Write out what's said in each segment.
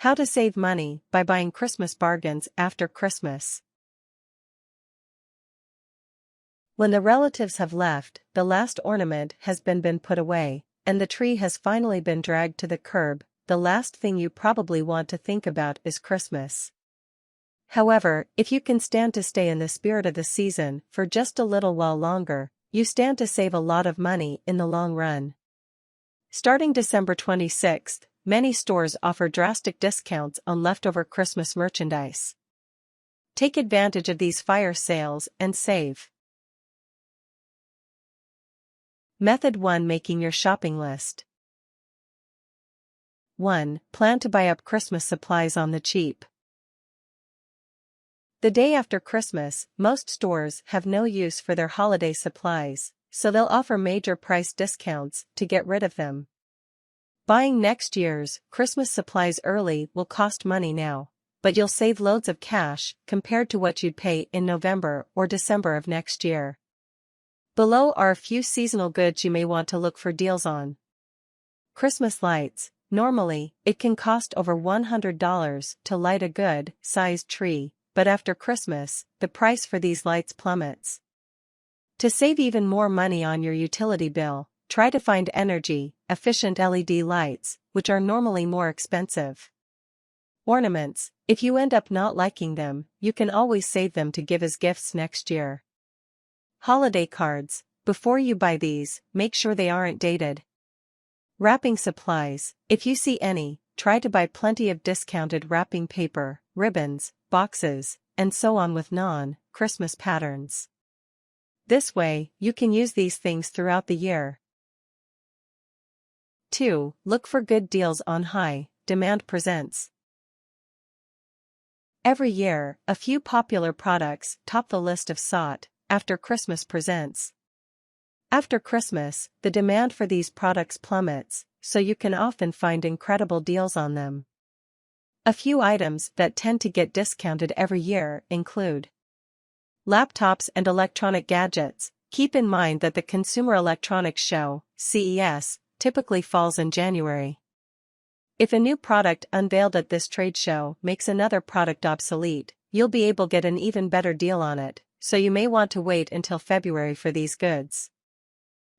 How to save money by buying Christmas bargains after Christmas. When the relatives have left, the last ornament has been put away, and the tree has finally been dragged to the curb, the last thing you probably want to think about is Christmas. However, if you can stand to stay in the spirit of the season for just a little while longer, you stand to save a lot of money in the long run. Starting December 26th, many stores offer drastic discounts on leftover Christmas merchandise. Take advantage of these fire sales and save. Method 1: Making your shopping list. 1. Plan to buy up Christmas supplies on the cheap. The day after Christmas, most stores have no use for their holiday supplies, so they'll offer major price discounts to get rid of them. Buying next year's Christmas supplies early will cost money now, but you'll save loads of cash compared to what you'd pay in November or December of next year. Below are a few seasonal goods you may want to look for deals on. Christmas lights. Normally, it can cost over $100 to light a good-sized tree, but after Christmas, the price for these lights plummets. To save even more money on your utility bill, try to find energy-efficient LED lights, which are normally more expensive. Ornaments. If you end up not liking them, you can always save them to give as gifts next year. Holiday cards. Before you buy these, make sure they aren't dated. Wrapping supplies. If you see any, try to buy plenty of discounted wrapping paper, ribbons, boxes, and so on with non-Christmas patterns. This way, you can use these things throughout the year. 2. Look for good deals on high-demand presents. Every year, a few popular products top the list of sought-after Christmas presents. After Christmas, the demand for these products plummets, so you can often find incredible deals on them. A few items that tend to get discounted every year include laptops and electronic gadgets. Keep in mind that the Consumer Electronics Show, CES, typically falls in January. If a new product unveiled at this trade show makes another product obsolete, you'll be able to get an even better deal on it, so you may want to wait until February for these goods.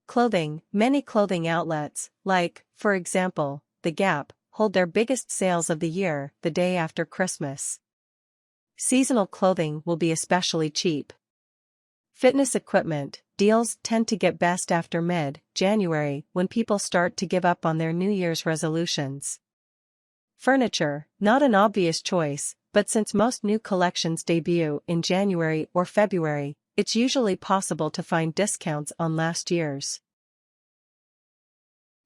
Clothing. Many clothing outlets, like, for example, The Gap, hold their biggest sales of the year the day after Christmas. Seasonal clothing will be especially cheap. Fitness equipment. Deals tend to get best after mid-January when people start to give up on their New Year's resolutions. Furniture. Not an obvious choice, but since most new collections debut in January or February, it's usually possible to find discounts on last year's.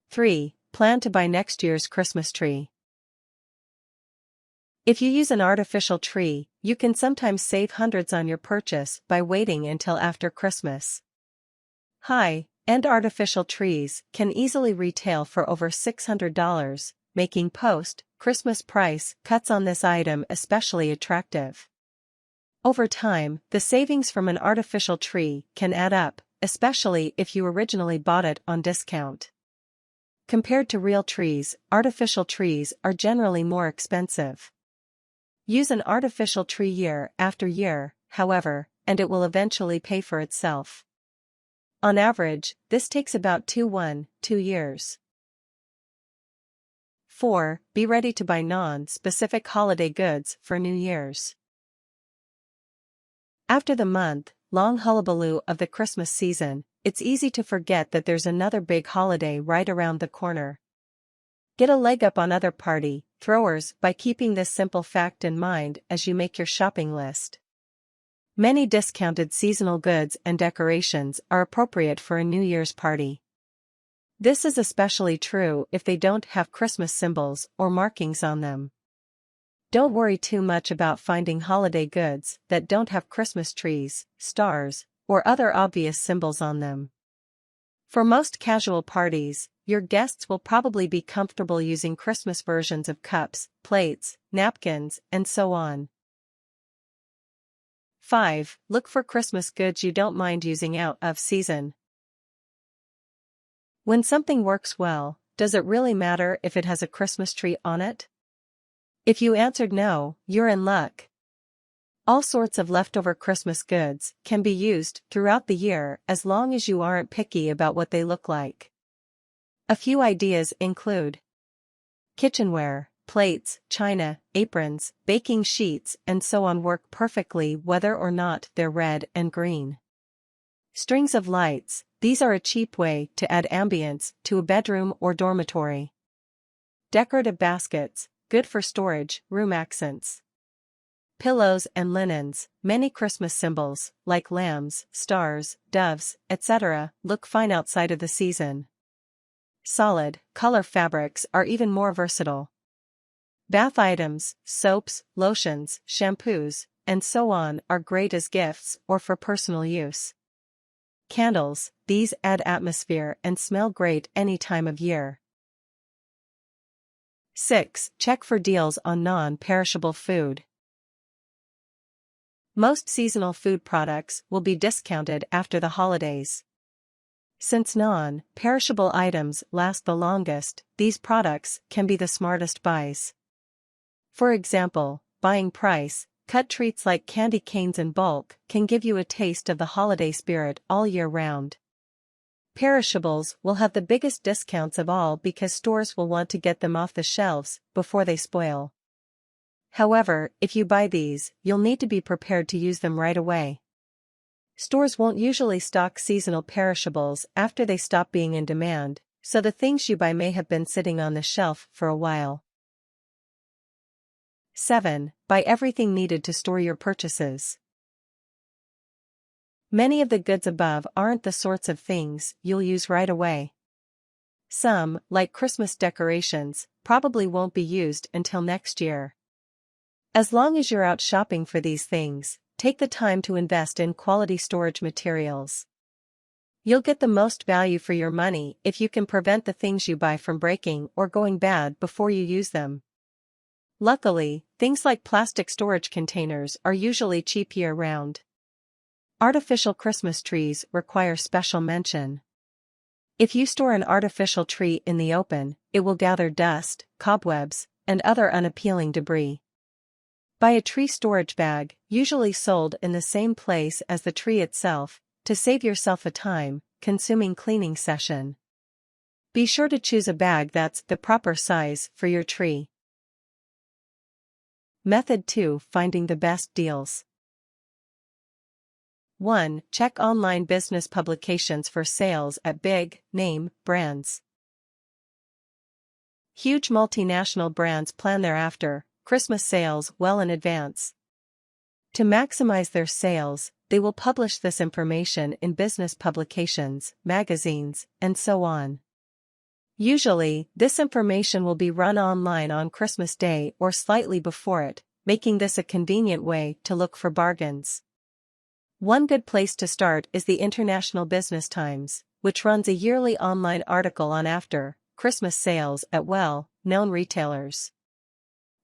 3. Plan to buy next year's Christmas tree. If you use an artificial tree, you can sometimes save hundreds on your purchase by waiting until after Christmas. High-end artificial trees can easily retail for over $600, making post-Christmas price cuts on this item especially attractive. Over time, the savings from an artificial tree can add up, especially if you originally bought it on discount. Compared to real trees, artificial trees are generally more expensive. Use an artificial tree year after year, however, and it will eventually pay for itself. On average, this takes about 2 years. 4. Be ready to buy non-specific holiday goods for New Year's. After the month-long hullabaloo of the Christmas season, it's easy to forget that there's another big holiday right around the corner. Get a leg up on other party-throwers by keeping this simple fact in mind as you make your shopping list. Many discounted seasonal goods and decorations are appropriate for a New Year's party. This is especially true if they don't have Christmas symbols or markings on them. Don't worry too much about finding holiday goods that don't have Christmas trees, stars, or other obvious symbols on them. For most casual parties, your guests will probably be comfortable using Christmas versions of cups, plates, napkins, and so on. 5. Look for Christmas goods you don't mind using out of season. When something works well, does it really matter if it has a Christmas tree on it? If you answered no, you're in luck. All sorts of leftover Christmas goods can be used throughout the year as long as you aren't picky about what they look like. A few ideas include kitchenware, plates, china, aprons, baking sheets, and so on work perfectly whether or not they're red and green. Strings of lights, these are a cheap way to add ambience to a bedroom or dormitory. Decorative baskets, good for storage, room accents. Pillows and linens, many Christmas symbols, like lambs, stars, doves, etc., look fine outside of the season. Solid, color fabrics are even more versatile. Bath items, soaps, lotions, shampoos, and so on are great as gifts or for personal use. Candles, these add atmosphere and smell great any time of year. 6. Check for deals on non-perishable food. Most seasonal food products will be discounted after the holidays. Since non-perishable items last the longest, these products can be the smartest buys. For example, buying price-cut treats like candy canes in bulk can give you a taste of the holiday spirit all year round. Perishables will have the biggest discounts of all because stores will want to get them off the shelves before they spoil. However, if you buy these, you'll need to be prepared to use them right away. Stores won't usually stock seasonal perishables after they stop being in demand, so the things you buy may have been sitting on the shelf for a while. 7. Buy everything needed to store your purchases. Many of the goods above aren't the sorts of things you'll use right away. Some, like Christmas decorations, probably won't be used until next year. As long as you're out shopping for these things, take the time to invest in quality storage materials. You'll get the most value for your money if you can prevent the things you buy from breaking or going bad before you use them. Luckily, things like plastic storage containers are usually cheap year-round. Artificial Christmas trees require special mention. If you store an artificial tree in the open, it will gather dust, cobwebs, and other unappealing debris. Buy a tree storage bag, usually sold in the same place as the tree itself, to save yourself a time-consuming cleaning session. Be sure to choose a bag that's the proper size for your tree. Method 2. Finding the best deals. 1. Check online business publications for sales at big-name brands. Huge multinational brands plan their after-Christmas sales well in advance. To maximize their sales, they will publish this information in business publications, magazines, and so on. Usually, this information will be run online on Christmas Day or slightly before it, making this a convenient way to look for bargains. One good place to start is the International Business Times, which runs a yearly online article on after-Christmas sales at well-known retailers.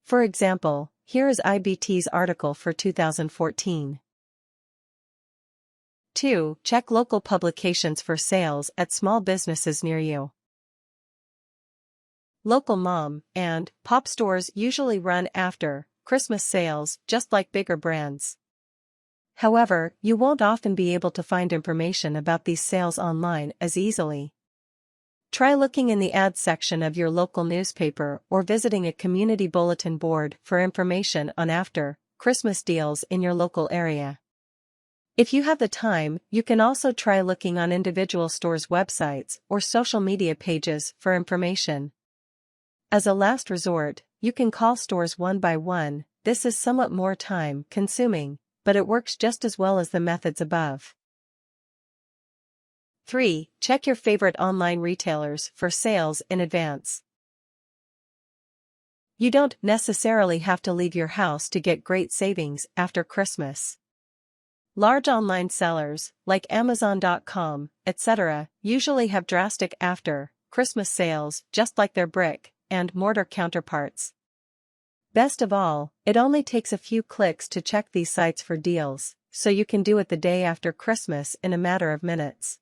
For example, here is IBT's article for 2014. 2. Check local publications for sales at small businesses near you. Local mom and pop stores usually run after-Christmas sales just like bigger brands. However, you won't often be able to find information about these sales online as easily. Try looking in the ads section of your local newspaper or visiting a community bulletin board for information on after-Christmas deals in your local area. If you have the time, you can also try looking on individual stores' websites or social media pages for information. As a last resort, you can call stores one by one. This is somewhat more time-consuming, but it works just as well as the methods above. 3. Check your favorite online retailers for sales in advance. You don't necessarily have to leave your house to get great savings after Christmas. Large online sellers, like Amazon.com, etc., usually have drastic after-Christmas sales just like their brick and mortar counterparts. Best of all, it only takes a few clicks to check these sites for deals, so you can do it the day after Christmas in a matter of minutes.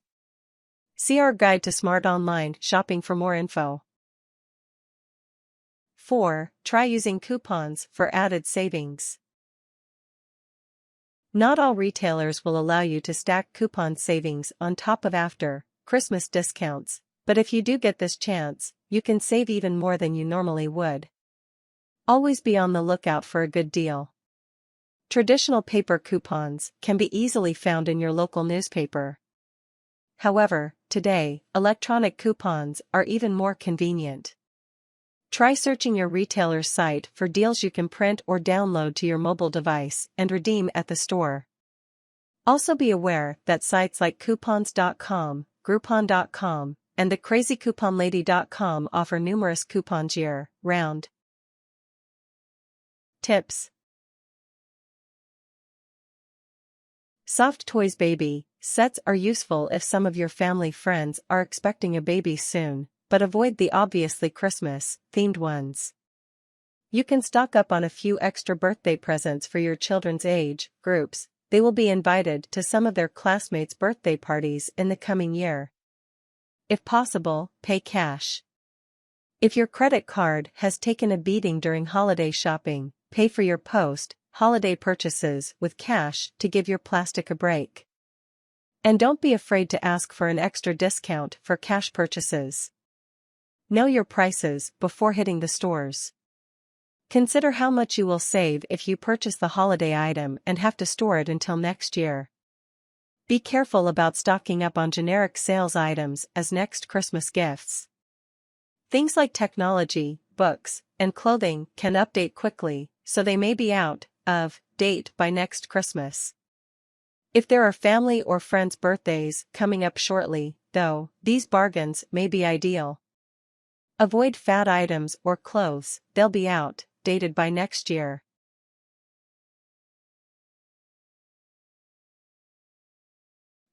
See our guide to smart online shopping for more info. 4. Try using coupons for added savings. Not all retailers will allow you to stack coupon savings on top of after Christmas discounts, but if you do get this chance, you can save even more than you normally would. Always be on the lookout for a good deal. Traditional paper coupons can be easily found in your local newspaper. However, today, electronic coupons are even more convenient. Try searching your retailer's site for deals you can print or download to your mobile device and redeem at the store. Also be aware that sites like coupons.com, groupon.com, and thecrazycouponlady.com offer numerous coupons year-round. Tips. Soft toys baby sets are useful if some of your family friends are expecting a baby soon, but avoid the obviously Christmas-themed ones. You can stock up on a few extra birthday presents for your children's age groups. They will be invited to some of their classmates' birthday parties in the coming year. If possible, pay cash. If your credit card has taken a beating during holiday shopping, pay for your post-holiday purchases with cash to give your plastic a break. And don't be afraid to ask for an extra discount for cash purchases. Know your prices before hitting the stores. Consider how much you will save if you purchase the holiday item and have to store it until next year. Be careful about stocking up on generic sales items as next Christmas gifts. Things like technology, books, and clothing can update quickly, so they may be out of date by next Christmas. If there are family or friends' birthdays coming up shortly, though, these bargains may be ideal. Avoid fad items or clothes, they'll be outdated by next year.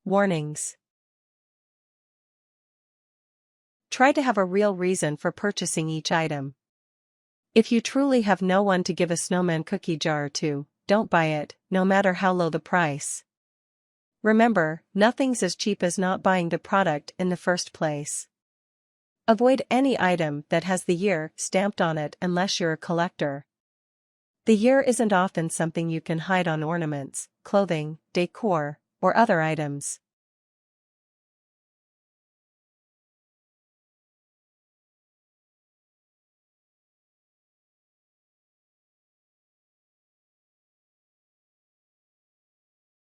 Warnings. Try to have a real reason for purchasing each item. If you truly have no one to give a snowman cookie jar to, don't buy it, no matter how low the price. Remember, nothing's as cheap as not buying the product in the first place. Avoid any item that has the year stamped on it unless you're a collector. The year isn't often something you can hide on ornaments, clothing, decor, or other items.